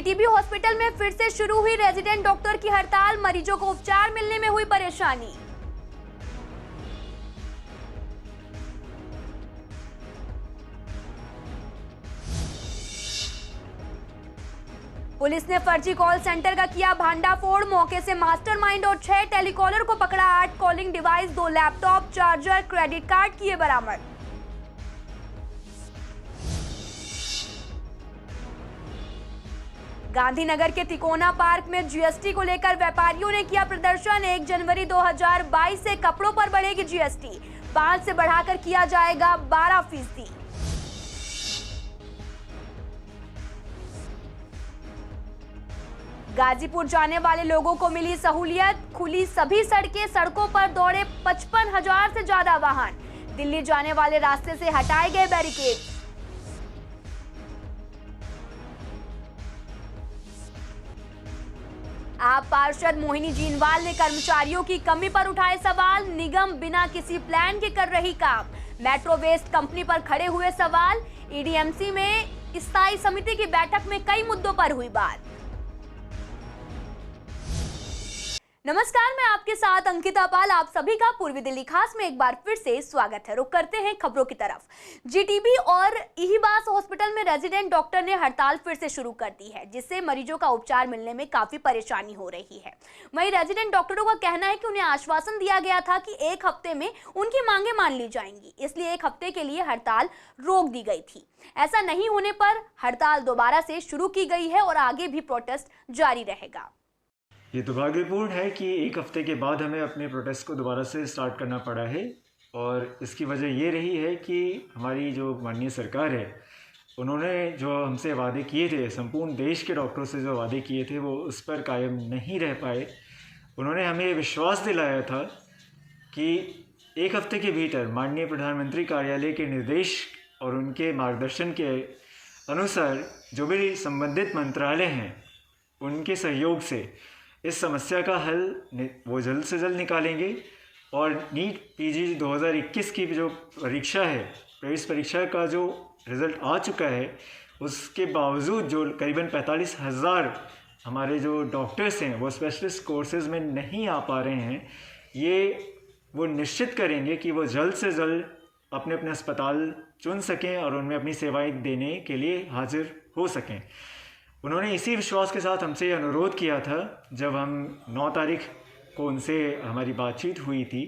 GTB hospital में फिर से शुरू हुई रेजिडेंट डॉक्टर की हड़ताल, मरीजों को उपचार मिलने में हुई परेशानी। पुलिस ने फर्जी कॉल सेंटर का किया भांडाफोड़, मौके से मास्टरमाइंड और 6 टेलीकॉलर को पकड़ा। 8 calling device, 2 laptop, charger, credit card किए बरामद। गांधीनगर के तिकोना पार्क में जीएसटी को लेकर व्यापारियों ने किया प्रदर्शन। 1 जनवरी 2022 से कपड़ों पर बढ़ेगी जीएसटी, 5 से बढ़ाकर किया जाएगा 12%। गाजीपुर जाने वाले लोगों को मिली सहूलियत, खुली सभी सड़कें, सड़कों पर दौड़े 55,000 से ज्यादा वाहन। दिल्ली जाने वाले रास्ते से हटाए गए बैरिकेड। आप पार्षद मोहिनी जीनवाल ने कर्मचारियों की कमी पर उठाए सवाल। निगम बिना किसी प्लान के कर रही काम, मेट्रो वेस्ट कंपनी पर खड़े हुए सवाल। ईडीएमसी में स्थायी समिति की बैठक में कई मुद्दों पर हुई बात। नमस्कार, मैं आपके साथ अंकिता पाल। आप सभी का पूर्वी दिल्ली खास में एक बार फिर से स्वागत है। रुक करते हैं खबरों की तरफ। जीटीबी और इहिबास हॉस्पिटल में रेजिडेंट डॉक्टर ने हड़ताल फिर से शुरू कर दी है, जिससे मरीजों का उपचार मिलने में काफी परेशानी हो रही है। वहीं रेजिडेंट डॉक्टरों का कहना है कि उन्हें आश्वासन दिया गया था कि 1 हफ्ते में उनकी मांगे मान ली जाएंगी, इसलिए 1 हफ्ते के लिए हड़ताल रोक दी गई थी। ऐसा नहीं होने पर हड़ताल दोबारा से शुरू की गई है और आगे भी प्रोटेस्ट जारी रहेगा। ये दुर्भाग्यपूर्ण है कि 1 हफ्ते के बाद हमें अपने प्रोटेस्ट को दोबारा से स्टार्ट करना पड़ा है, और इसकी वजह ये रही है कि हमारी जो माननीय सरकार है, उन्होंने जो हमसे वादे किए थे, संपूर्ण देश के डॉक्टरों से जो वादे किए थे, वो उस पर कायम नहीं रह पाए। उन्होंने हमें विश्वास दिलाया था कि 1 हफ्ते के भीतर माननीय प्रधानमंत्री कार्यालय के निर्देश और उनके मार्गदर्शन के अनुसार जो भी संबंधित मंत्रालय हैं, उनके सहयोग से इस समस्या का हल वो जल्द से जल्द निकालेंगे। और नीट पीजी 2021 की जो परीक्षा है, प्रवेश परीक्षा का जो रिज़ल्ट आ चुका है, उसके बावजूद जो करीबन 45,000 हमारे जो डॉक्टर्स हैं वो स्पेशलिस्ट कोर्सेज में नहीं आ पा रहे हैं, ये वो निश्चित करेंगे कि वो जल्द से जल्द अपने अपने अस्पताल चुन सकें और उनमें अपनी सेवाएं देने के लिए हाजिर हो सकें। उन्होंने इसी विश्वास के साथ हमसे अनुरोध किया था जब हम 9 तारीख को उनसे हमारी बातचीत हुई थी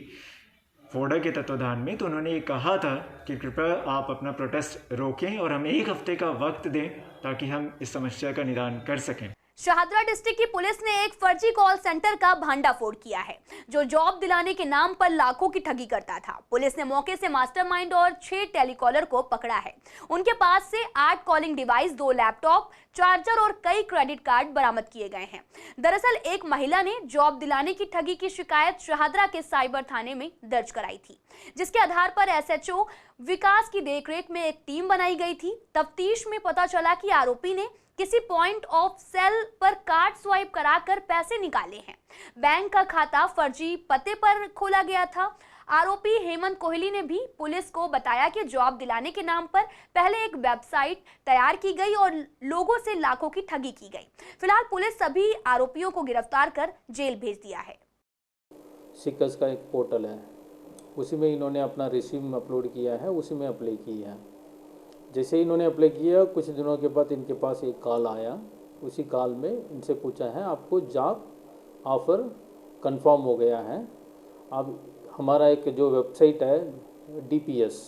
फोडा के तत्वाधान में, तो उन्होंने ये कहा था कि कृपया आप अपना प्रोटेस्ट रोकें और हमें 1 हफ्ते का वक्त दें ताकि हम इस समस्या का निदान कर सकें। शाहदरा डिस्ट्रिक्ट की पुलिस ने एक फर्जी कॉल सेंटर का भांडाफोड़ किया है, जो जॉब दिलाने के नाम पर लाखों की ठगी करता था। पुलिस ने मौके से मास्टरमाइंड और 6 टेलीकॉलर को पकड़ा है। उनके पास से 8 कॉलिंग डिवाइस, 2 लैपटॉप, चार्जर और कई क्रेडिट कार्ड बरामद किए गए हैं। दरअसल एक महिला ने जॉब दिलाने की ठगी की शिकायत शाहदरा के साइबर थाने में दर्ज कराई थी, जिसके आधार पर एसएचओ विकास की देखरेख में एक टीम बनाई गई थी। तफ्तीश में पता चला कि आरोपी ने किसी पॉइंट ऑफ सेल पर कार्ड स्वाइप कराकर पैसे निकाले हैं। बैंक का खाता फर्जी पते पर खोला गया था। आरोपी हेमंत कोहली ने भी पुलिस को बताया कि जॉब दिलाने के नाम पर पहले एक वेबसाइट तैयार की गई और लोगों से लाखों की ठगी की गई। फिलहाल पुलिस सभी आरोपियों को गिरफ्तार कर जेल भेज दिया है। सिकस का एक पोर्टल है, उसी में इन्होंने अपना रिज्यूम अपलोड किया है, उसी में अप्लाई किया है। जैसे ही इन्होंने अप्लाई किया, कुछ दिनों के बाद इनके पास एक कॉल आया। उसी कॉल में इनसे पूछा है आपको जॉब ऑफ़र कंफर्म हो गया है। अब हमारा एक जो वेबसाइट है DPS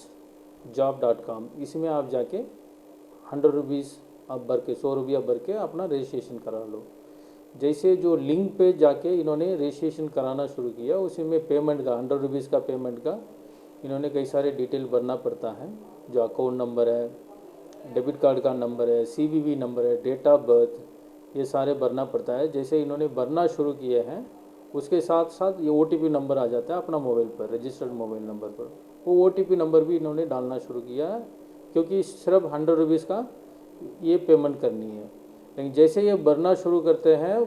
job.com, इसमें आप जाके 100 रुपीज़ आप भर के 100 रुपया भर के अपना रजिस्ट्रेशन करा लो। जैसे जो लिंक पे जाके इन्होंने रजिस्ट्रेशन कराना शुरू किया, उसी में पेमेंट का 100 रुपीज़ का पेमेंट का इन्होंने कई सारे डिटेल भरना पड़ता है, जो अकाउंट नंबर है, डेबिट कार्ड का नंबर है, CVV नंबर है, डेट ऑफ बर्थ, ये सारे भरना पड़ता है। जैसे इन्होंने भरना शुरू किए हैं, उसके साथ साथ ये OTP नंबर आ जाता है अपना मोबाइल पर, रजिस्टर्ड मोबाइल नंबर पर। वो OTP नंबर भी इन्होंने डालना शुरू किया है, क्योंकि सिर्फ 100 रुपीज़ का ये पेमेंट करनी है। लेकिन जैसे ये भरना शुरू करते हैं,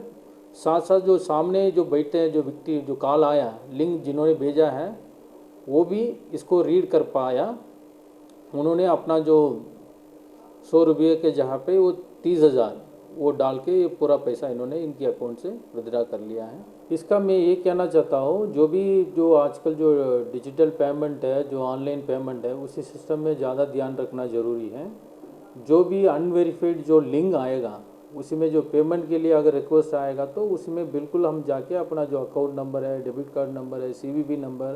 साथ साथ जो सामने जो बैठते हैं, जो व्यक्ति जो कॉल आया, लिंक जिन्होंने भेजा है, वो भी इसको रीड कर पाया। उन्होंने अपना जो 100 रुपये के जहाँ पे वो 30,000 वो डाल के ये पूरा पैसा इन्होंने इनके अकाउंट से विड्रॉ कर लिया है। इसका मैं ये कहना चाहता हूँ, जो आजकल जो डिजिटल पेमेंट है, जो ऑनलाइन पेमेंट है, उसी सिस्टम में ज़्यादा ध्यान रखना ज़रूरी है। जो भी अनवेरीफाइड जो लिंक आएगा उसी में जो पेमेंट के लिए अगर रिक्वेस्ट आएगा तो उसमें बिल्कुल हम जाके अपना जो अकाउंट नंबर है, डेबिट कार्ड नंबर है, CVV नंबर,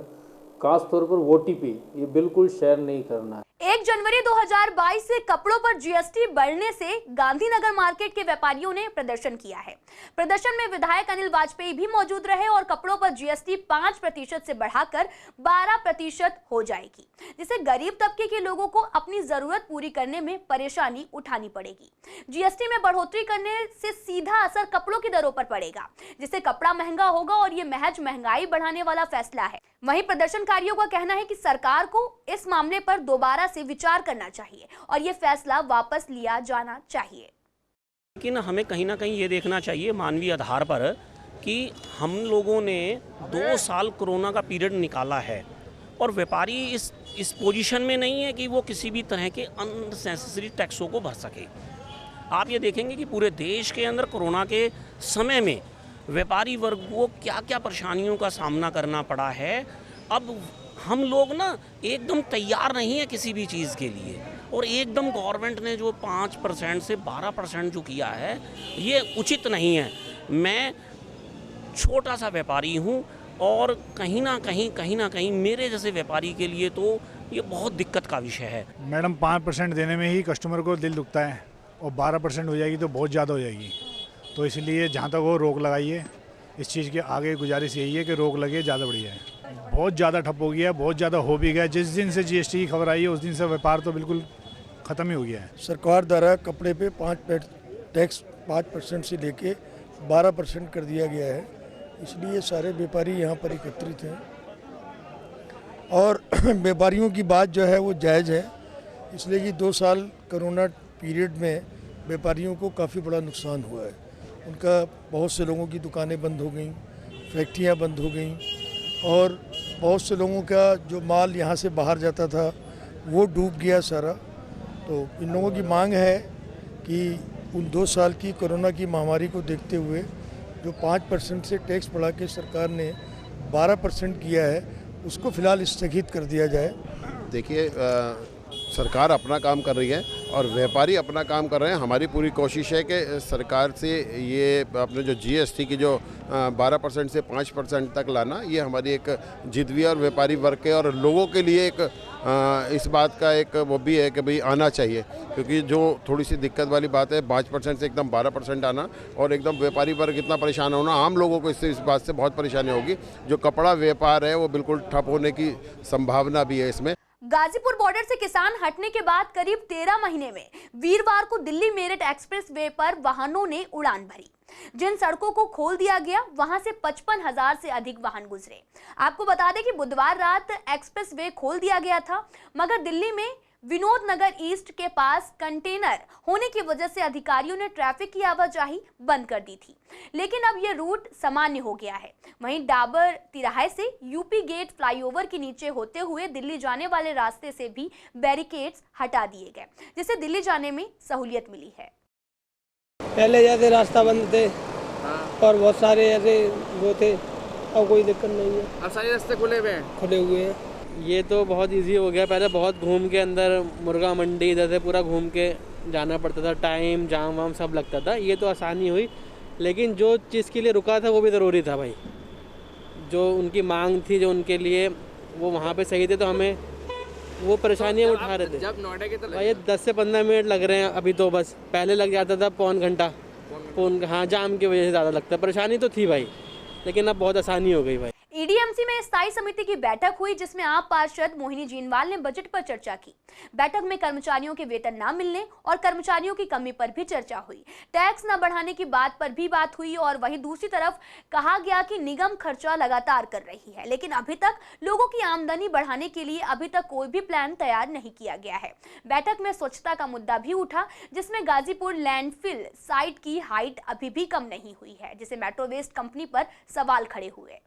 खास तौर पर OTP ये बिल्कुल शेयर नहीं करना है। 1 जनवरी 2022 से कपड़ों पर GST बढ़ने से गांधीनगर मार्केट के व्यापारियों ने प्रदर्शन किया है। प्रदर्शन में विधायक अनिल वाजपेयी भी मौजूद रहे और कपड़ों पर GST 5% से बढ़ाकर 12% हो जाएगी, जिससे गरीब तबके के लोगों को अपनी जरूरत पूरी करने में परेशानी उठानी पड़ेगी। GST में बढ़ोतरी करने से सीधा असर कपड़ों की दरों पर पड़ेगा, जिससे कपड़ा महंगा होगा और ये महज महंगाई बढ़ाने वाला फैसला है। वहीं प्रदर्शनकारियों का कहना है कि सरकार को इस मामले पर दोबारा से विचार करना चाहिए और ये फैसला वापस लिया जाना चाहिए। लेकिन हमें कहीं ना कहीं ये देखना चाहिए मानवीय आधार पर कि हम लोगों ने 2 साल कोरोना का पीरियड निकाला है और व्यापारी इस पोजीशन में नहीं है कि वो किसी भी तरह के अननेसेसरी टैक्सों को भर सके। आप ये देखेंगे कि पूरे देश के अंदर कोरोना के समय में व्यापारी वर्ग को क्या क्या परेशानियों का सामना करना पड़ा है। अब हम लोग ना एकदम तैयार नहीं है किसी भी चीज़ के लिए, और एकदम गवर्नमेंट ने जो 5% से 12% जो किया है ये उचित नहीं है। मैं छोटा सा व्यापारी हूँ और कहीं ना कहीं मेरे जैसे व्यापारी के लिए तो ये बहुत दिक्कत का विषय है। मैडम 5% देने में ही कस्टमर को दिल दुखता है और 12% हो जाएगी तो बहुत ज़्यादा हो जाएगी। तो इसलिए जहाँ तक वो रोक लगाइए, इस चीज़ के आगे गुजारिश यही है कि रोक लगे, ज़्यादा बढ़िया है। बहुत ज़्यादा ठप हो गया, बहुत ज़्यादा हो भी गया। जिस दिन से GST की खबर आई है उस दिन से व्यापार तो बिल्कुल ख़त्म ही हो गया है। सरकार द्वारा कपड़े पे 5% से लेके 12% कर दिया गया है, इसलिए सारे व्यापारी यहाँ पर एकत्रित हैं और व्यापारियों की बात जो है वो जायज़ है, इसलिए कि 2 साल कोरोना पीरियड में व्यापारियों को काफ़ी बड़ा नुकसान हुआ है। उनका बहुत से लोगों की दुकानें बंद हो गई, फैक्ट्रियाँ बंद हो गई और बहुत से लोगों का जो माल यहाँ से बाहर जाता था वो डूब गया सारा। तो इन लोगों की मांग है कि उन 2 साल की कोरोना की महामारी को देखते हुए जो 5% से टैक्स बढ़ा के सरकार ने 12% किया है उसको फ़िलहाल स्थगित कर दिया जाए। देखिए, सरकार अपना काम कर रही है और व्यापारी अपना काम कर रहे हैं। हमारी पूरी कोशिश है कि सरकार से ये अपने जो GST की जो 12% से 5% तक लाना, ये हमारी एक जिद भी है और व्यापारी वर्ग के और लोगों के लिए एक इस बात का एक वो भी है कि भाई आना चाहिए, क्योंकि जो थोड़ी सी दिक्कत वाली बात है 5% से एकदम 12% आना और एकदम व्यापारी वर्ग इतना परेशान होना, आम लोगों को इससे इस बात से बहुत परेशानी होगी। जो कपड़ा व्यापार है वो बिल्कुल ठप होने की संभावना भी है इसमें। गाजीपुर बॉर्डर से किसान हटने के बाद करीब 13 महीने में वीरवार को दिल्ली मेरठ एक्सप्रेस वे पर वाहनों ने उड़ान भरी। जिन सड़कों को खोल दिया गया वहां से 55,000 से अधिक वाहन गुजरे। आपको बता दें कि बुधवार रात एक्सप्रेस वे खोल दिया गया था, मगर दिल्ली में विनोद नगर ईस्ट के पास कंटेनर होने की वजह से अधिकारियों ने ट्रैफिक की आवाजाही बंद कर दी थी, लेकिन अब यह रूट सामान्य हो गया है। वहीं डाबर तिराहे से यूपी गेट फ्लाईओवर के नीचे होते हुए दिल्ली जाने वाले रास्ते से भी बैरिकेड्स हटा दिए गए, जिससे दिल्ली जाने में सहूलियत मिली है। पहले जैसे रास्ता बंद थे और बहुत सारे ऐसे वो थे, अब कोई दिक्कत नहीं है। अब सारे रास्ते खुले हुए हैं। खुले हुए हैं। ये तो बहुत इजी हो गया। पहले बहुत घूम के अंदर मुर्गा मंडी इधर से पूरा घूम के जाना पड़ता था, टाइम जाम वाम सब लगता था। ये तो आसानी हुई, लेकिन जो चीज़ के लिए रुका था वो भी ज़रूरी था भाई। जो उनकी मांग थी, जो उनके लिए वो वहाँ पे सही थे, तो हमें वो परेशानियाँ उठा रहे थे। जब नोएडा के तो भाई 10 से 15 मिनट लग रहे हैं अभी तो, बस पहले लग जाता था पौन घंटा। हाँ, जाम की वजह से ज़्यादा लगता है। परेशानी तो थी भाई, लेकिन अब बहुत आसानी हो गई भाई। ईडीएमसी में स्थायी समिति की बैठक हुई, जिसमें आप पार्षद मोहिनी जीनवाल ने बजट पर चर्चा की। बैठक में कर्मचारियों के वेतन न मिलने और कर्मचारियों की कमी पर भी चर्चा हुई। टैक्स न बढ़ाने की बात पर भी बात हुई और वहीं दूसरी तरफ कहा गया कि निगम खर्चा लगातार कर रही है, लेकिन अभी तक लोगों की आमदनी बढ़ाने के लिए अभी तक कोई भी प्लान तैयार नहीं किया गया है। बैठक में स्वच्छता का मुद्दा भी उठा, जिसमें गाजीपुर लैंडफिल साइट की हाइट अभी भी कम नहीं हुई है, जिसे मेट्रो वेस्ट कंपनी पर सवाल खड़े हुए।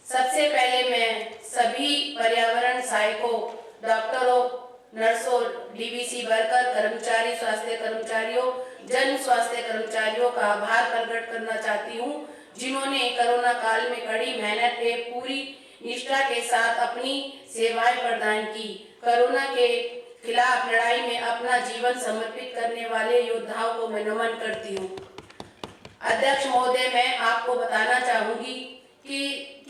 सबसे पहले मैं सभी पर्यावरण सहायकों, डॉक्टरों, नर्सों, डीवीसी वर्कर, कर्मचारी, स्वास्थ्य कर्मचारियों, जन स्वास्थ्य कर्मचारियों का आभार प्रकट करना चाहती हूँ, जिन्होंने कोरोना काल में कड़ी मेहनत एवं पूरी निष्ठा के साथ अपनी सेवाएं प्रदान की। कोरोना के खिलाफ लड़ाई में अपना जीवन समर्पित करने वाले योद्धाओं को मैं नमन करती हूँ। अध्यक्ष महोदय, मैं आपको बताना चाहूंगी कि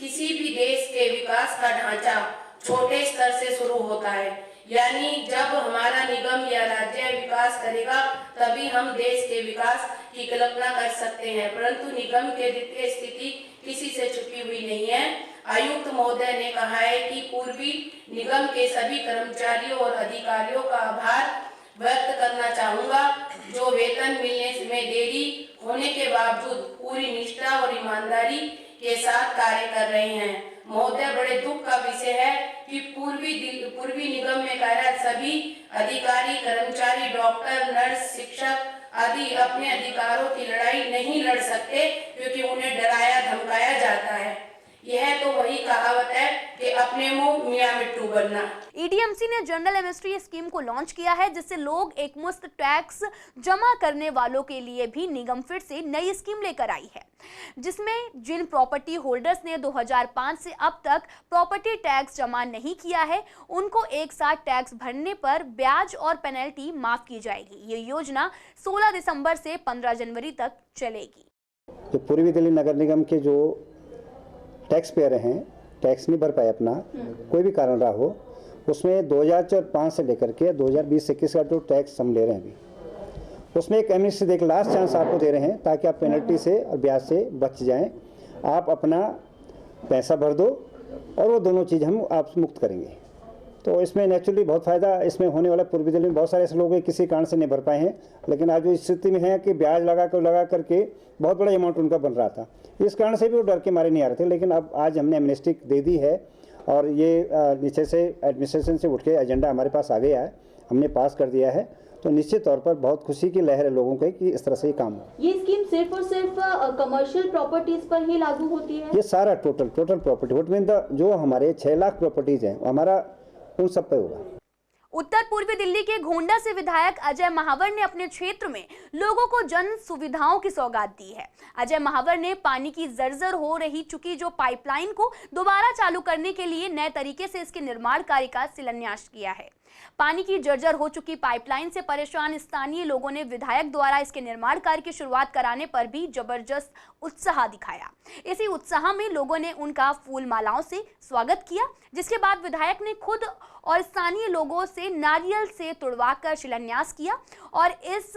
किसी भी देश के विकास का ढांचा छोटे स्तर से शुरू होता है, यानी जब हमारा निगम या राज्य विकास करेगा तभी हम देश के विकास की कल्पना कर सकते हैं, परंतु निगम के द्वितीय स्थिति किसी से छुपी हुई नहीं है। आयुक्त महोदय ने कहा है कि पूर्वी निगम के सभी कर्मचारियों और अधिकारियों का आभार व्यक्त करना चाहूंगा, जो वेतन मिलने में देरी होने के बावजूद पूरी निष्ठा और ईमानदारी के साथ कार्य कर रहे हैं। महोदय, बड़े दुख का विषय है कि पूर्वी निगम में कार्यरत सभी अधिकारी, कर्मचारी, डॉक्टर, नर्स, शिक्षक आदि अपने अधिकारों की लड़ाई नहीं लड़ सकते, क्योंकि उन्हें डराया धमकाया जाता है। यह तो वही कहावत है कि अपने मुंह मियां मिट्टू बनना। ईडीएमसी ने जनरल एमएसटी स्कीम को लॉन्च किया है, जिससे लोग एकमुश्त टैक्स जमा करने वालों के लिए भी निगम फिर से नई स्कीम लेकर आई है, जिसमें जिन प्रॉपर्टी होल्डर्स ने 2005 से अब तक प्रॉपर्टी टैक्स जमा नहीं किया है, उनको एक साथ टैक्स भरने पर ब्याज और पेनल्टी माफ की जाएगी। ये योजना 16 दिसंबर से 15 जनवरी तक चलेगी। जो पूर्वी दिल्ली नगर निगम के जो टैक्स पेयर हैं, टैक्स नहीं भर पाए अपना, कोई भी कारण रहा हो, उसमें 2005 से लेकर के 2020-21 का जो टैक्स हम ले रहे हैं अभी, उसमें एक एमनेस्टी एक लास्ट चांस आपको दे रहे हैं, ताकि आप पेनल्टी से और ब्याज से बच जाएं। आप अपना पैसा भर दो और वो दोनों चीज़ हम आप मुक्त करेंगे। तो इसमें नेचुरली बहुत फ़ायदा इसमें होने वाला। पूर्वी दिल्ली में बहुत सारे ऐसे लोग हैं किसी कारण से नहीं भर पाए हैं, लेकिन आज जो स्थिति में है कि ब्याज लगा करके बहुत बड़ा अमाउंट उनका बन रहा था, इस कारण से भी वो डर के मारे नहीं आ रहे थे। लेकिन अब आज हमने एमनेस्टी दे दी है और ये नीचे से एडमिनिस्ट्रेशन से उठ के एजेंडा हमारे पास आ गया है, हमने पास कर दिया है। तो निश्चित तौर पर बहुत खुशी की लहर है लोगों को कि इस तरह से ये काम हो। ये स्कीम सिर्फ और सिर्फ कमर्शियल प्रॉपर्टीज पर ही लागू होती है? ये सारा total property what mean the जो हमारे 6 लाख प्रॉपर्टीज हैं हमारा उन सब पे होगा। उत्तर पूर्वी दिल्ली के घोंडा से विधायक अजय महावर ने अपने क्षेत्र में लोगों को जन सुविधाओं की सौगात दी है। अजय महावर ने पानी की जर्जर हो रही चुकी जो पाइपलाइन को दोबारा चालू करने के लिए नए तरीके से इसके निर्माण कार्य का शिलान्यास किया है। पानी की जर्जर हो चुकी पाइपलाइन से परेशान स्थानीय लोगों ने विधायक द्वारा इसके निर्माण कार्य की शुरुआत कराने पर भी जबरदस्त उत्साह दिखाया। इसी उत्साह में लोगों ने उनका फूल मालाओं से स्वागत किया, जिसके बाद विधायक ने खुद और स्थानीय लोगों से नारियल से तुड़वाकर शिलान्यास किया। और इस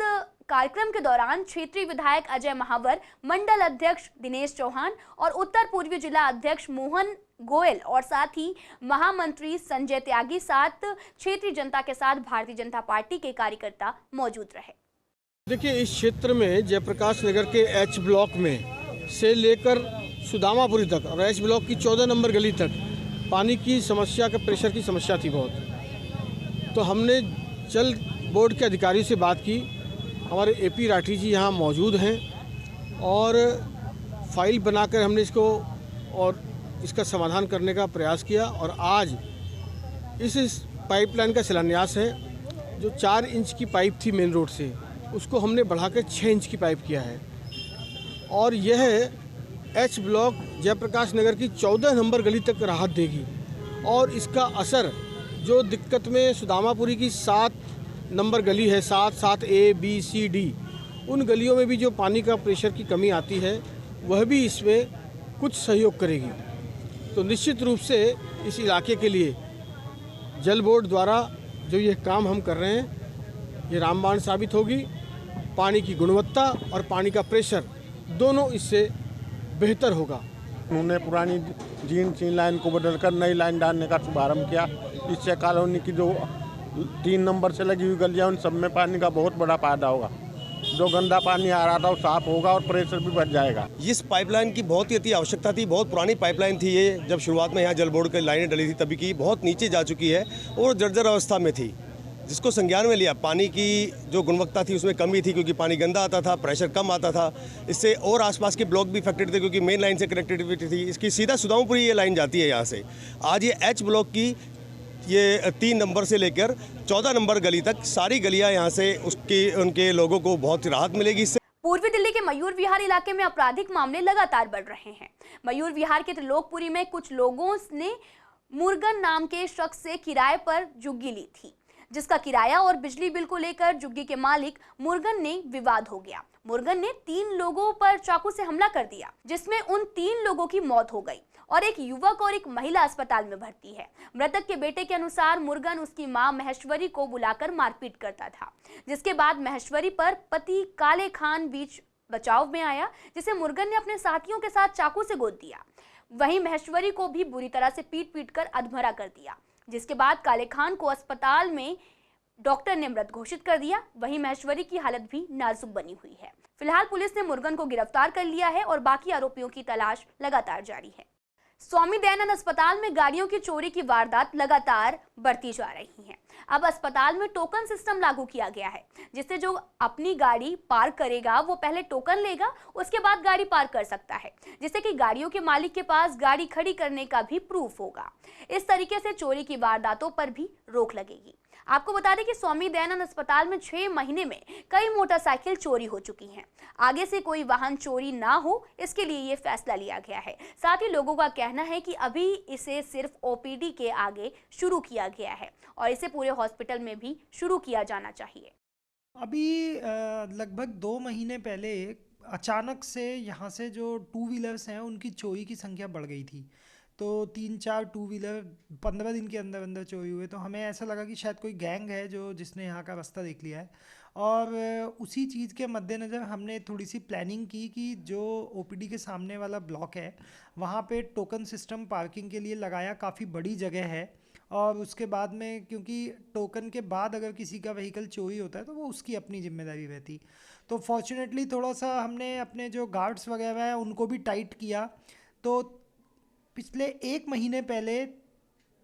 कार्यक्रम के दौरान क्षेत्रीय विधायक अजय महावर, मंडल अध्यक्ष दिनेश चौहान और उत्तर पूर्वी जिला अध्यक्ष मोहन गोयल और साथ ही महामंत्री संजय त्यागी साथ क्षेत्रीय जनता के साथ भारतीय जनता पार्टी के कार्यकर्ता मौजूद रहे। देखिए, इस क्षेत्र में जयप्रकाश नगर के एच ब्लॉक में से लेकर सुदामापुरी तक और एच ब्लॉक की 14 नंबर गली तक पानी की समस्या का प्रेशर की समस्या थी बहुत। तो हमने जल बोर्ड के अधिकारियों से बात की, हमारे एपी राठी जी यहाँ मौजूद हैं और फाइल बनाकर हमने इसको और इसका समाधान करने का प्रयास किया। और आज इस पाइपलाइन का शिलान्यास है। जो 4 इंच की पाइप थी मेन रोड से, उसको हमने बढ़ाकर 6 इंच की पाइप किया है। और यह एच ब्लॉक जयप्रकाश नगर की 14 नंबर गली तक राहत देगी। और इसका असर जो दिक्कत में सुदामापुरी की 7 नंबर गली है, 7 A B C D, उन गलियों में भी जो पानी का प्रेशर की कमी आती है वह भी इसमें कुछ सहयोग करेगी। तो निश्चित रूप से इस इलाके के लिए जल बोर्ड द्वारा जो ये काम हम कर रहे हैं ये रामबाण साबित होगी। पानी की गुणवत्ता और पानी का प्रेशर दोनों इससे बेहतर होगा। उन्होंने पुरानी जीन 3 लाइन को बदलकर नई लाइन डालने का शुभारम्भ किया। इससे कॉलोनी की जो 3 नंबर से लगी हुई गलियाँ उन सब में पानी का बहुत बड़ा फायदा होगा। जो गंदा पानी आ रहा था वो साफ होगा और प्रेशर भी बढ़ जाएगा। इस पाइपलाइन की बहुत ही अति आवश्यकता थी। बहुत पुरानी पाइपलाइन थी ये, जब शुरुआत में यहाँ जल बोर्ड की लाइनें डली थी तभी की, बहुत नीचे जा चुकी है और जर्जर अवस्था में थी, जिसको संज्ञान में लिया। पानी की जो गुणवत्ता थी उसमें कमी थी क्योंकि पानी गंदा आता था, प्रेशर कम आता था। इससे और आसपास के ब्लॉक भी अफेक्टेड थे क्योंकि मेन लाइन से कनेक्टिविटी थी। इसकी सीधा सुदामापुरी ये लाइन जाती है यहाँ से। आज ये एच ब्लॉक की ये 3 नंबर से लेकर 14 नंबर गली तक सारी गलियां यहाँ से उनके लोगों को बहुत राहत मिलेगी इससे। पूर्वी दिल्ली के मयूर विहार इलाके में आपराधिक मामले लगातार बढ़ रहे हैं। मयूर विहार के त्रिलोकपुरी में कुछ लोगों ने मुर्गन नाम के शख्स से किराए पर जुग्गी ली थी, जिसका किराया और बिजली बिल को लेकर जुग्गी के मालिक मुर्गन ने विवाद हो गया। मुर्गन ने 3 लोगों पर चाकू से हमला कर दिया, जिसमें उन 3 लोगों की मौत हो गई और एक युवक और एक महिला अस्पताल में भर्ती है। मृतक के बेटे के अनुसार मुर्गन उसकी मां महेश्वरी को बुलाकर मारपीट करता था, जिसके बाद महेश्वरी पर पति काले खान बीच बचाव में आया, जिसे मुर्गन ने अपने साथियों के साथ चाकू से गोद दिया। वहीं महेश्वरी को भी बुरी तरह से पीट कर अधमरा कर दिया, जिसके बाद काले खान को अस्पताल में डॉक्टर ने मृत घोषित कर दिया। वहीं महेश्वरी की हालत भी नाजुक बनी हुई है। फिलहाल पुलिस ने मुर्गन को गिरफ्तार कर लिया है और बाकी आरोपियों की तलाश लगातार जारी है। स्वामी दयानंद अस्पताल में गाड़ियों की चोरी की वारदात लगातार बढ़ती जा रही हैं। अब अस्पताल में टोकन सिस्टम लागू किया गया है, जिससे जो अपनी गाड़ी पार्क करेगा वो पहले टोकन लेगा, उसके बाद गाड़ी पार्क कर सकता है, जिससे कि गाड़ियों के मालिक के पास गाड़ी खड़ी करने का भी प्रूफ होगा। इस तरीके से चोरी की वारदातों पर भी रोक लगेगी। आपको बता दें कि स्वामी दयानंद अस्पताल में 6 महीने में कई मोटरसाइकिल चोरी हो चुकी हैं। आगे से कोई वाहन चोरी ना हो, इसके लिए ये फैसला लिया गया है। साथ ही लोगों का कहना है कि अभी इसे सिर्फ ओपीडी के आगे शुरू किया गया है और इसे पूरे हॉस्पिटल में भी शुरू किया जाना चाहिए। अभी लगभग 2 महीने पहले अचानक से यहाँ से जो 2 व्हीलर्स हैं उनकी चोरी की संख्या बढ़ गई थी। तो 3-4 2 व्हीलर 15 दिन के अंदर अंदर चोरी हुए। तो हमें ऐसा लगा कि शायद कोई गैंग है जिसने यहाँ का रास्ता देख लिया है, और उसी चीज़ के मद्देनज़र हमने थोड़ी सी प्लानिंग की कि जो ओपीडी के सामने वाला ब्लॉक है वहाँ पे टोकन सिस्टम पार्किंग के लिए लगाया। काफ़ी बड़ी जगह है, और उसके बाद में क्योंकि टोकन के बाद अगर किसी का व्हीकल चोरी होता है तो वो उसकी अपनी जिम्मेदारी रहती। तो फॉर्चुनेटली थोड़ा सा हमने अपने जो गार्ड्स वगैरह हैं उनको भी टाइट किया। तो पिछले 1 महीने पहले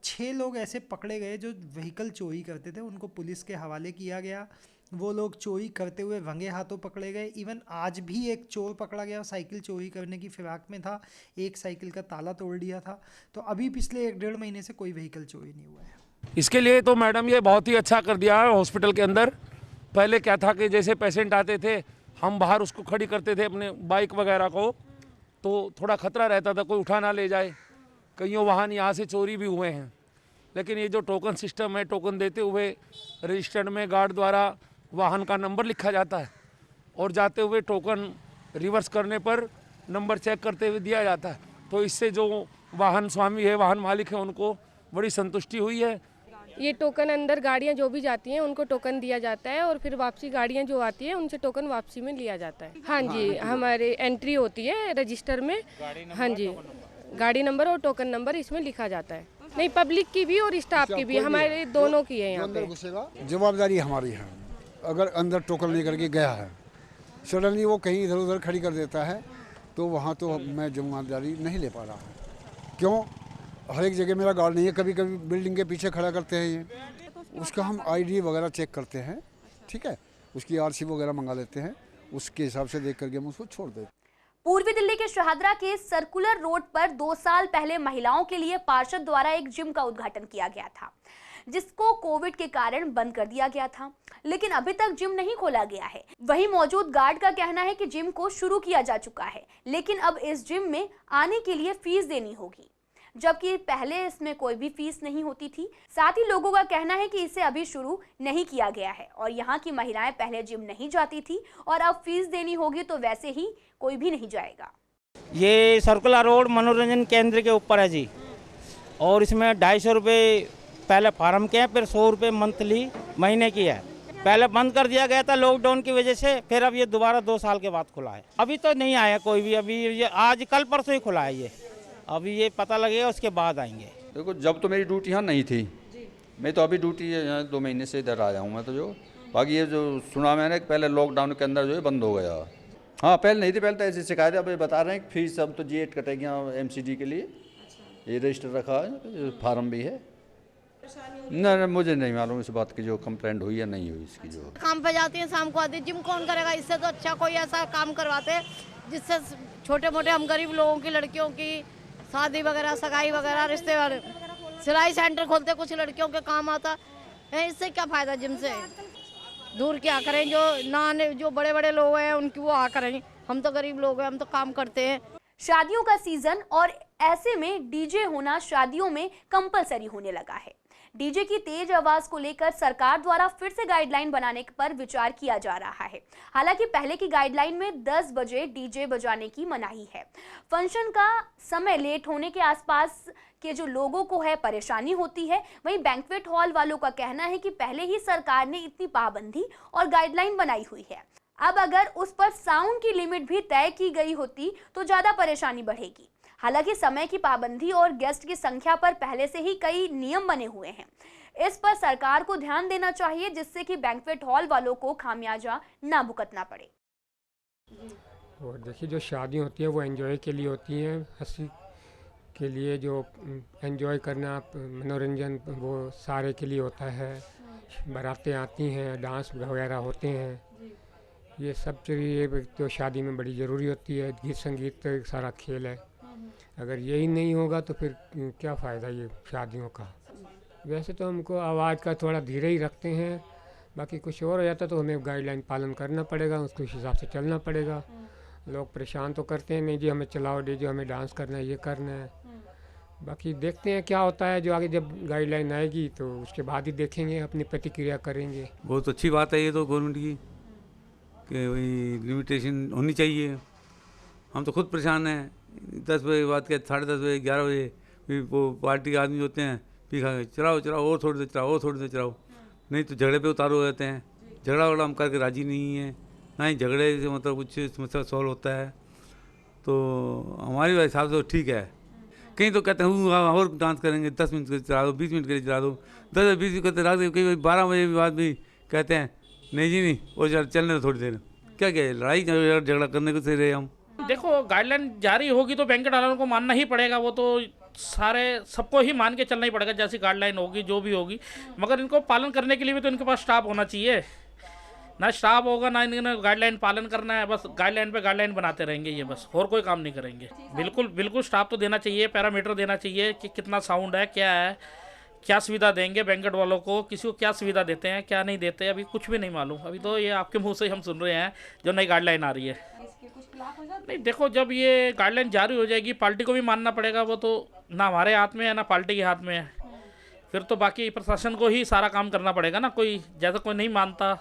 6 लोग ऐसे पकड़े गए जो व्हीकल चोरी करते थे, उनको पुलिस के हवाले किया गया। वो लोग चोरी करते हुए रंगे हाथों पकड़े गए। इवन आज भी एक चोर पकड़ा गया, साइकिल चोरी करने की फिराक में था, एक साइकिल का ताला तोड़ दिया था। तो अभी पिछले 1-1.5 महीने से कोई व्हीकल चोरी नहीं हुआ है। इसके लिए तो मैडम ये बहुत ही अच्छा कर दिया है हॉस्पिटल के अंदर। पहले क्या था कि जैसे पेशेंट आते थे हम बाहर उसको खड़ी करते थे अपने बाइक वगैरह को, तो थोड़ा खतरा रहता था कोई उठा ना ले जाए। कईयों वाहन यहाँ से चोरी भी हुए हैं। लेकिन ये जो टोकन सिस्टम है, टोकन देते हुए रजिस्टर्ड में गार्ड द्वारा वाहन का नंबर लिखा जाता है और जाते हुए टोकन रिवर्स करने पर नंबर चेक करते हुए दिया जाता है। तो इससे जो वाहन स्वामी है, वाहन मालिक है, उनको बड़ी संतुष्टि हुई है। ये टोकन अंदर गाड़ियाँ जो भी जाती हैं उनको टोकन दिया जाता है और फिर वापसी गाड़ियाँ जो आती हैं उनसे टोकन वापसी में लिया जाता है। हाँ जी, हमारे एंट्री होती है रजिस्टर में। हाँ जी, गाड़ी नंबर और टोकन नंबर इसमें लिखा जाता है। नहीं, पब्लिक की भी और स्टाफ की भी, हमारे दोनों की है यहाँ पे। जवाबदारी हमारी है। अगर अंदर टोकन लेकर के गया है, सडनली वो कहीं इधर उधर खड़ी कर देता है, तो वहाँ तो मैं जिम्मेदारी नहीं ले पा रहा हूँ। क्यों? हर एक जगह मेरा गार्ड नहीं है। कभी कभी बिल्डिंग के पीछे खड़ा करते हैं ये, उसका हम आईडी वगैरह चेक करते हैं, ठीक है, उसकी आरसी वगैरह मंगा लेते हैं, उसके हिसाब से देख करके हम उसको छोड़ देते हैं। पूर्वी दिल्ली के शहादरा के सर्कुलर रोड पर 2 साल पहले महिलाओं के लिए पार्षद द्वारा एक जिम का उद्घाटन किया गया था, जिसको कोविड के कारण बंद कर दिया गया था। लेकिन अभी तक जिम नहीं खोला गया है। वहीं मौजूद गार्ड का कहना है कि जिम को शुरू किया जा चुका है, लेकिन अब इस जिम में आने के लिए फीस देनी होगी, जबकि पहले इसमें कोई भी फीस नहीं होती थी। साथ ही लोगों का कहना है कि इसे अभी शुरू नहीं किया गया है और यहाँ की महिलाएं पहले जिम नहीं जाती थी और अब फीस देनी होगी, तो वैसे ही कोई भी नहीं जाएगा। ये सर्कुलर रोड मनोरंजन केंद्र के ऊपर है जी, और इसमें 250 रुपये पहले फार्म के हैं, फिर 100 रुपये मंथली महीने की है। पहले बंद कर दिया गया था लॉकडाउन की वजह से, फिर अब ये दोबारा 2 साल के बाद खुला है। अभी तो नहीं आया कोई भी, अभी ये आज कल परसों ही खुला है ये। अभी ये पता लगेगा उसके बाद आएंगे। देखो, जब तो मेरी ड्यूटी यहाँ नहीं थी, मैं तो अभी ड्यूटी यहाँ 2 महीने से इधर आया हूँ मैं तो। जो बाकी ये जो सुना मैंने पहले लॉकडाउन के अंदर जो है बंद हो गया। हाँ, पहले नहीं थी, पहले तो ऐसी शिकायत। अब बता रहे हैं कि फीस अब तो G8 कटेगी MCD के लिए। ये रजिस्टर रखा है, फार्म भी है। नहीं, मुझे नहीं मालूम इस बात की जो कंप्लेंट हुई या नहीं हुई इसकी। जो काम पे जाती है, शाम को आती है, जिम कौन करेगा? इससे तो अच्छा कोई ऐसा काम करवाते जिससे छोटे मोटे हम गरीब लोगों की लड़कियों की शादी वगैरह, सगाई वगैरह, रिश्ते सिलाई सेंटर खोलते, कुछ लड़कियों के काम आता है, इससे क्या फायदा जिम से? दूर क्या करें, जो बड़े बड़े लोग हैं उनकी वो आ करें, हम तो गरीब लोग हैं, हम तो काम करते हैं। शादियों का सीजन और ऐसे में डीजे होना शादियों में कंपलसरी होने लगा है। डीजे की तेज आवाज को लेकर सरकार द्वारा फिर से गाइडलाइन बनाने पर विचार किया जा रहा है। हालांकि पहले की गाइडलाइन में 10 बजे डीजे बजाने की मनाही है। फंक्शन का समय लेट होने के आसपास के जो लोगों को है परेशानी होती है। वहीं बैंक्वेट हॉल वालों का कहना है कि पहले ही सरकार ने इतनी पाबंदी और गाइडलाइन बनाई हुई है, अब अगर उस पर साउंड की लिमिट भी तय की गई होती तो ज्यादा परेशानी बढ़ेगी। हालांकि समय की पाबंदी और गेस्ट की संख्या पर पहले से ही कई नियम बने हुए हैं। इस पर सरकार को ध्यान देना चाहिए, जिससे कि बैंक्वेट हॉल वालों को खामियाजा ना भुगतना पड़े। और देखिए, जो शादी होती है वो एंजॉय के लिए होती है, हंसी के लिए, जो एंजॉय करना, मनोरंजन, वो सारे के लिए होता है। बारातें आती हैं, डांस वगैरह होते हैं, ये सब चीज़ें तो शादी में बड़ी ज़रूरी होती है। गीत संगीत तो एक सारा खेल है, अगर यही नहीं होगा तो फिर क्या फ़ायदा ये शादियों का। वैसे तो हमको आवाज़ का थोड़ा धीरे ही रखते हैं, बाकी कुछ और हो जाता तो हमें गाइडलाइन पालन करना पड़ेगा, उसके हिसाब से चलना पड़ेगा। लोग परेशान तो करते हैं, नहीं जी हमें चलाओ डीजे, हमें डांस करना है, ये करना है। बाकी देखते हैं क्या होता है, जो आगे जब गाइडलाइन आएगी तो उसके बाद ही देखेंगे, अपनी प्रतिक्रिया करेंगे। बहुत अच्छी बात है ये तो गवर्नमेंट की, कि वही लिमिटेशन होनी चाहिए। हम तो खुद परेशान हैं, 10 बजे के बाद के 10:30 बजे 11 बजे भी वो पार्टी के आदमी होते हैं, पी खा के चलाओ और थोड़ी देर चलाओ, और थोड़ी देर चलाओ, नहीं तो झगड़े पे उतारू हो जाते हैं। झगड़ा हम करके राजी नहीं है, ना ही झगड़े से मतलब कुछ समस्या सॉल्व होता है। तो हमारे हिसाब से ठीक है। कहीं तो कहते हैं और डांस करेंगे, 10 मिनट के चला दो, 20 मिनट के लिए चला दो, 10-20 मिनट करते रख दो। कई 12 बजे के बाद भी कहते हैं नहीं जी नहीं, वो चलने दो थोड़ी देर। क्या लड़ाई झगड़ा करने को सही रहे हम। देखो, गाइडलाइन जारी होगी तो बैंक्वेट वालों को मानना ही पड़ेगा, वो तो सबको ही मान के चलना ही पड़ेगा, जैसी गाइडलाइन होगी जो भी होगी। मगर इनको पालन करने के लिए भी तो इनके पास स्टाफ होना चाहिए। ना स्टाफ होगा, ना इन्हें गाइडलाइन पालन करना है, बस गाइडलाइन पे गाइडलाइन बनाते रहेंगे ये, बस और कोई काम नहीं करेंगे। बिल्कुल स्टाफ तो देना चाहिए, पैरामीटर देना चाहिए कि कितना साउंड है, क्या है, क्या सुविधा देंगे बैंक्वेट वालों को, किसी को क्या सुविधा देते हैं, क्या नहीं देते, अभी कुछ भी नहीं मालूम। अभी तो ये आपके मुंह से हम सुन रहे हैं जो नई गाइडलाइन आ रही है। नहीं देखो, जब ये गाइडलाइन जारी हो जाएगी पार्टी को भी मानना पड़ेगा, वो तो ना हमारे हाथ में है ना पार्टी के हाथ में है। फिर तो बाकी प्रशासन को ही सारा काम करना पड़ेगा ना। कोई जैसा कोई नहीं मानता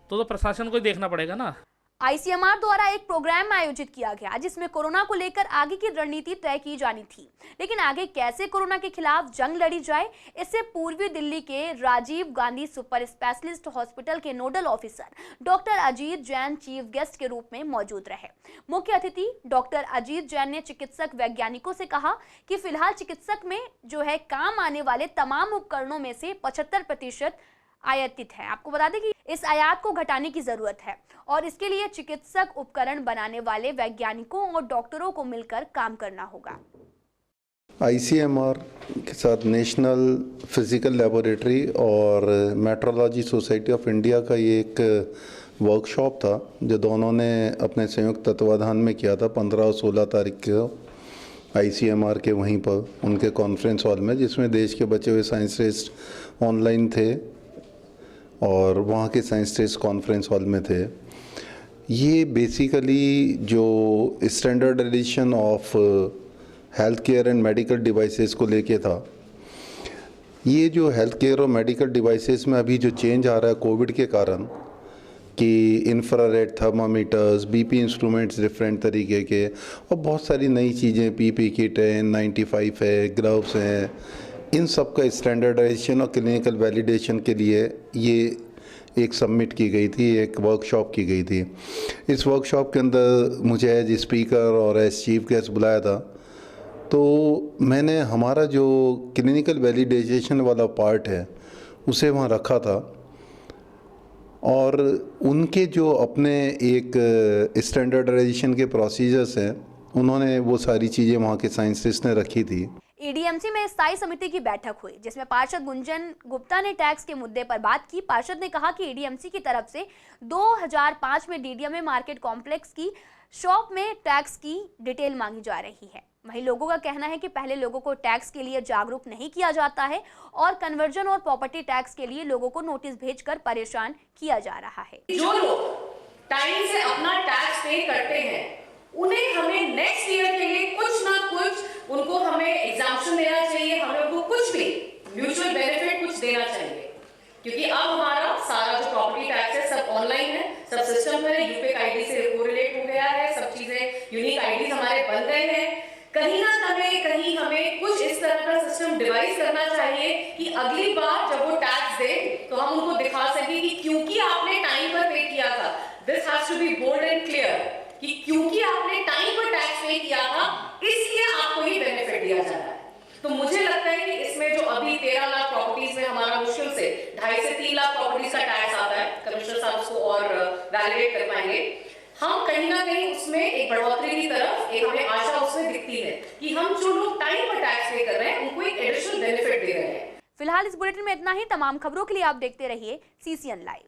तो प्रशासन को ही देखना पड़ेगा ना। आईसीएमआर द्वारा एक प्रोग्राम आयोजित किया गया जिसमें कोरोना को लेकर आगे की रणनीति तय की जानी थी, लेकिन आगे कैसे कोरोना के खिलाफ जंग लड़ी जाए, इससे पूर्वी दिल्ली के Rajiv Gandhi super specialist hospital के nodal officer doctor Ajit Jain chief guest के रूप में मौजूद रहे। मुख्य अतिथि डॉक्टर अजीत जैन ने चिकित्सक वैज्ञानिकों से कहा कि फिलहाल चिकित्सक में जो है काम आने वाले तमाम उपकरणों में से 75% आयातित है। आपको बता दें कि इस आयात को घटाने की जरूरत है और इसके लिए चिकित्सक उपकरण बनाने वाले वैज्ञानिकों और डॉक्टरों को मिलकर काम करना होगा। आईसीएमआर के साथ नेशनल फिजिकल लेबोरेटरी और मेट्रोलॉजी सोसाइटी ऑफ इंडिया का ये एक वर्कशॉप था जो दोनों ने अपने संयुक्त तत्वाधान में किया था 15 और 16 तारीख को आईसीएमआर के वहीं पर उनके कॉन्फ्रेंस हॉल में, जिसमें देश के बचे हुए साइंटिस्ट ऑनलाइन थे और वहाँ के साइंटिस्ट कॉन्फ्रेंस हॉल में थे। ये बेसिकली जो standardisation of health care and medical devices को लेके था। ये जो हेल्थ केयर और मेडिकल डिवाइसेस में अभी जो चेंज आ रहा है कोविड के कारण, कि infrared thermometers, BP instruments different तरीके के और बहुत सारी नई चीज़ें, पीपी किट है, N95 है, ग्लव्स हैं, इन सब का स्टैंडर्डाइजेशन और क्लिनिकल वैलिडेशन के लिए ये एक सबमिट की गई थी, एक वर्कशॉप की गई थी। इस वर्कशॉप के अंदर मुझे एज स्पीकर और एज चीफ गेस्ट बुलाया था। तो मैंने हमारा जो क्लिनिकल वैलिडेशन वाला पार्ट है उसे वहाँ रखा था और उनके जो अपने एक स्टैंडर्डाइजेशन के प्रोसीजर्स हैं उन्होंने वो सारी चीज़ें वहाँ के साइंटिस्ट ने रखी थी। ईडीएमसी में स्थायी समिति की बैठक हुई जिसमें पार्षद गुंजन गुप्ता ने टैक्स के मुद्दे पर बात की। पार्षद ने कहा कि ईडीएमसी की तरफ से 2005 में डीडीएमए मार्केट कॉम्प्लेक्स की शॉप में टैक्स की डिटेल मांगी जा रही है। वहीं लोगों का कहना है कि पहले लोगों को टैक्स के लिए जागरूक नहीं किया जाता है और कन्वर्जन और प्रॉपर्टी टैक्स के लिए लोगों को नोटिस भेजकर परेशान किया जा रहा है। जो लोग टाइम से अपना टैक्स पे करते हैं उन्हें हमें नेक्स्ट ईयर के लिए कुछ ना कुछ उनको हमें एग्जाम्पशन देना चाहिए, हमें उनको कुछ भी म्यूचुअल बेनिफिट कुछ देना चाहिए, क्योंकि अब हमारा सारा जो प्रॉपर्टी टैक्स है सब ऑनलाइन है, सब सिस्टम है, यूपीआई आईडी से कोरिलेट हो गया है, सब चीजें यूनिक आईडीज हमारे बन गए हैं। कहीं ना कहीं हमें कुछ इस तरह का सिस्टम डिवाइस करना चाहिए कि अगली बार जब वो टैक्स दे तो हम उनको दिखा सके कि क्योंकि आपने टाइम पर पे किया था, this has to be bold and clear, कि क्योंकि आपने टाइम पर टैक्स पे किया था इसलिए आपको ये बेनिफिट दिया जा रहा है। तो मुझे लगता है कि इसमें जो अभी 13 लाख प्रॉपर्टीज में हमारा मुश्किल से 2.5 से 3 लाख प्रॉपर्टीज का टैक्स आता है, कमिश्नर साहब उसको और वैलिडेट कर पाएंगे, हम कहीं ना कहीं उसमें एक बढ़ोतरी की तरफ एक हमें आशा उसमें दिखती है कि हम जो लोग टाइम पर टैक्स पे कर रहे हैं उनको एक एडिशनल बेनिफिट दे रहे हैं। फिलहाल इस बुलेटिन में इतना ही। तमाम खबरों के लिए आप देखते रहिए CCN लाइव।